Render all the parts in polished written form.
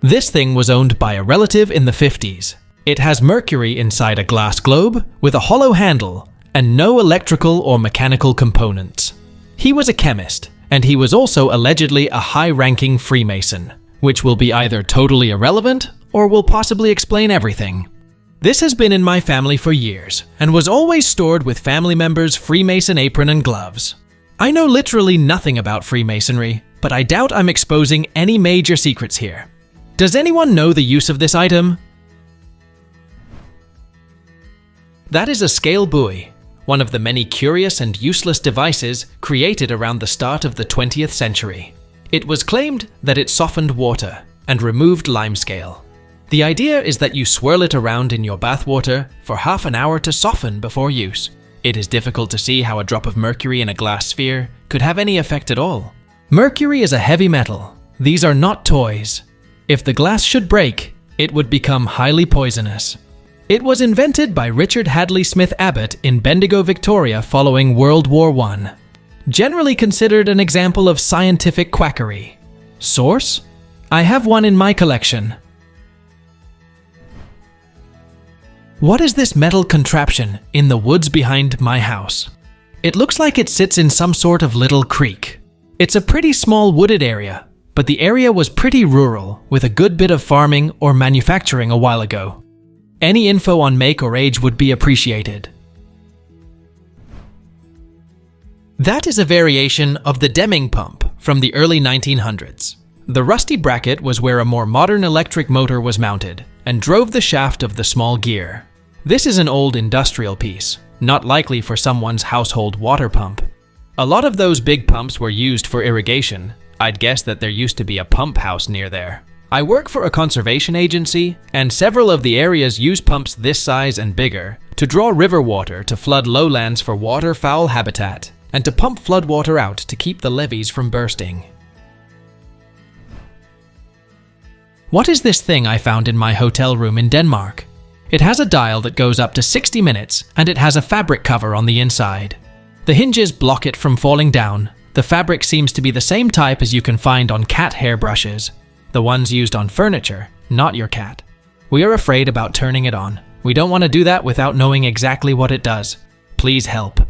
This thing was owned by a relative in the 50s. It has mercury inside a glass globe with a hollow handle and no electrical or mechanical components. He was a chemist, and he was also allegedly a high-ranking Freemason, which will be either totally irrelevant or will possibly explain everything. This has been in my family for years and was always stored with family members' Freemason apron and gloves. I know literally nothing about Freemasonry, but I doubt I'm exposing any major secrets here. Does anyone know the use of this item? That is a scale buoy, one of the many curious and useless devices created around the start of the 20th century. It was claimed that it softened water and removed limescale. The idea is that you swirl it around in your bathwater for half an hour to soften before use. It is difficult to see how a drop of mercury in a glass sphere could have any effect at all. Mercury is a heavy metal. These are not toys. If the glass should break, it would become highly poisonous. It was invented by Richard Hadley Smith Abbott in Bendigo, Victoria following World War I. Generally considered an example of scientific quackery. Source? I have one in my collection. What is this metal contraption in the woods behind my house? It looks like it sits in some sort of little creek. It's a pretty small wooded area, but the area was pretty rural with a good bit of farming or manufacturing a while ago. Any info on make or age would be appreciated. That is a variation of the Deming pump from the early 1900s. The rusty bracket was where a more modern electric motor was mounted and drove the shaft of the small gear. This is an old industrial piece, not likely for someone's household water pump. A lot of those big pumps were used for irrigation. I'd guess that there used to be a pump house near there. I work for a conservation agency, and several of the areas use pumps this size and bigger to draw river water to flood lowlands for waterfowl habitat, and to pump floodwater out to keep the levees from bursting. What is this thing I found in my hotel room in Denmark? It has a dial that goes up to 60 minutes, and it has a fabric cover on the inside. The hinges block it from falling down. The fabric seems to be the same type as you can find on cat hair brushes. The ones used on furniture, not your cat. We are afraid about turning it on. We don't want to do that without knowing exactly what it does. Please help.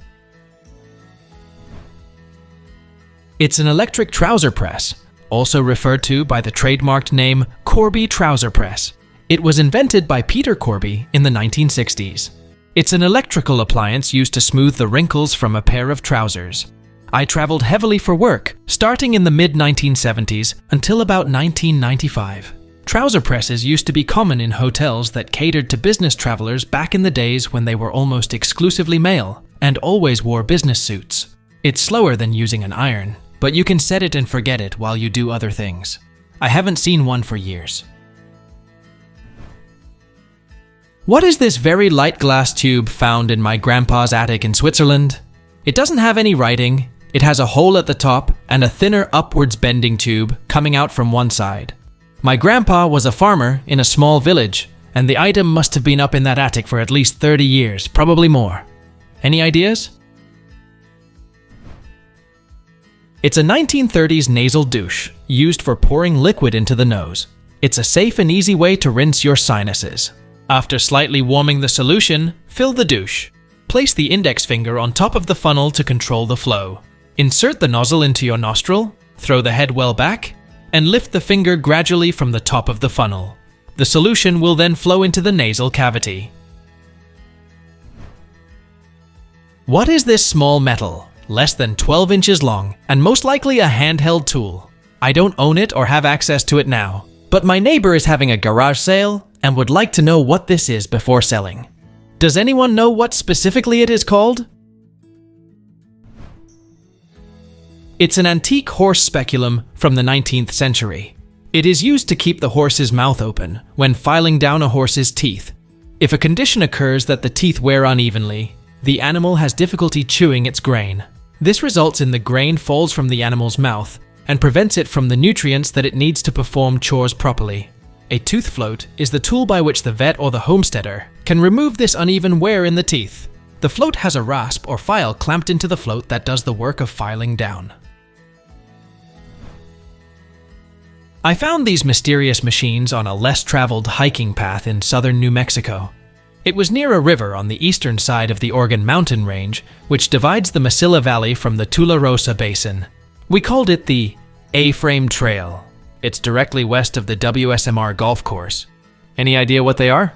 It's an electric trouser press, also referred to by the trademarked name Corby Trouser Press. It was invented by Peter Corby in the 1960s. It's an electrical appliance used to smooth the wrinkles from a pair of trousers. I traveled heavily for work, starting in the mid-1970s until about 1995. Trouser presses used to be common in hotels that catered to business travelers back in the days when they were almost exclusively male and always wore business suits. It's slower than using an iron, but you can set it and forget it while you do other things. I haven't seen one for years. What is this very light glass tube found in my grandpa's attic in Switzerland? It doesn't have any writing. It has a hole at the top and a thinner upwards bending tube coming out from one side. My grandpa was a farmer in a small village, and the item must have been up in that attic for at least 30 years, probably more. Any ideas? It's a 1930s nasal douche used for pouring liquid into the nose. It's a safe and easy way to rinse your sinuses. After slightly warming the solution, fill the douche. Place the index finger on top of the funnel to control the flow. Insert the nozzle into your nostril, throw the head well back, and lift the finger gradually from the top of the funnel. The solution will then flow into the nasal cavity. What is this small metal, less than 12 inches long, and most likely a handheld tool? I don't own it or have access to it now, but my neighbor is having a garage sale and would like to know what this is before selling. Does anyone know what specifically it is called? It's an antique horse speculum from the 19th century. It is used to keep the horse's mouth open when filing down a horse's teeth. If a condition occurs that the teeth wear unevenly, the animal has difficulty chewing its grain. This results in the grain falls from the animal's mouth and prevents it from the nutrients that it needs to perform chores properly. A tooth float is the tool by which the vet or the homesteader can remove this uneven wear in the teeth. The float has a rasp or file clamped into the float that does the work of filing down. I found these mysterious machines on a less traveled hiking path in southern New Mexico. It was near a river on the eastern side of the Organ Mountain Range, which divides the Mesilla Valley from the Tularosa Basin. We called it the A-Frame Trail. It's directly west of the WSMR golf course. Any idea what they are?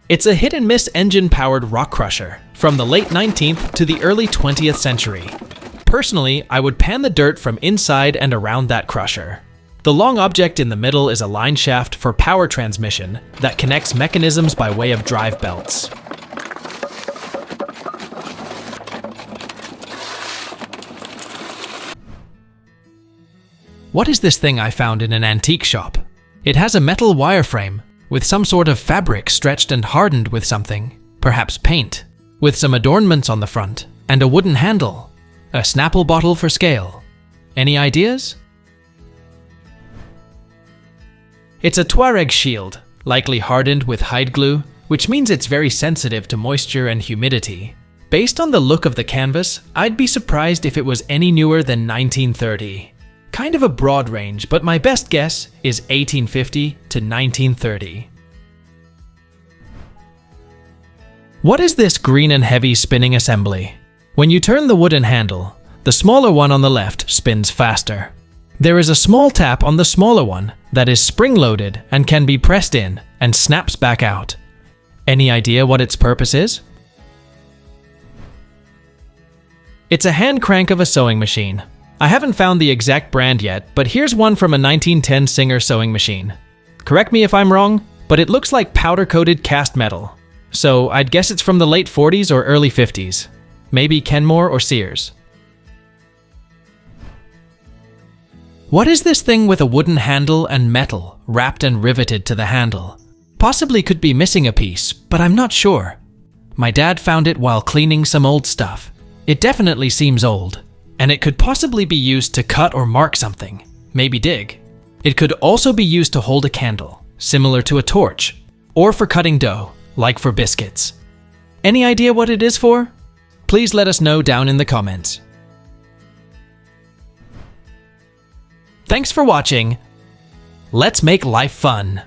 It's a hit-and-miss engine-powered rock crusher from the late 19th to the early 20th century. Personally, I would pan the dirt from inside and around that crusher. The long object in the middle is a line shaft for power transmission that connects mechanisms by way of drive belts. What is this thing I found in an antique shop? It has a metal wireframe with some sort of fabric stretched and hardened with something, perhaps paint, with some adornments on the front, and a wooden handle, a Snapple bottle for scale. Any ideas? It's a Tweg shield, likely hardened with hide glue, which means it's very sensitive to moisture and humidity. Based on the look of the canvas, I'd be surprised if it was any newer than 1930. Kind of a broad range, but my best guess is 1850 to 1930. What is this green and heavy spinning assembly? When you turn the wooden handle, the smaller one on the left spins faster. There is a small tap on the smaller one that is spring-loaded and can be pressed in and snaps back out. Any idea what its purpose is? It's a hand crank of a sewing machine. I haven't found the exact brand yet, but here's one from a 1910 Singer sewing machine. Correct me if I'm wrong, but it looks like powder-coated cast metal. So I'd guess it's from the late 40s or early 50s. Maybe Kenmore or Sears. What is this thing with a wooden handle and metal wrapped and riveted to the handle? Possibly could be missing a piece, but I'm not sure. My dad found it while cleaning some old stuff. It definitely seems old. And it could possibly be used to cut or mark something, maybe dig. It could also be used to hold a candle, similar to a torch, or for cutting dough, like for biscuits. Any idea what it is for? Please let us know down in the comments. Thanks for watching. Let's make life fun.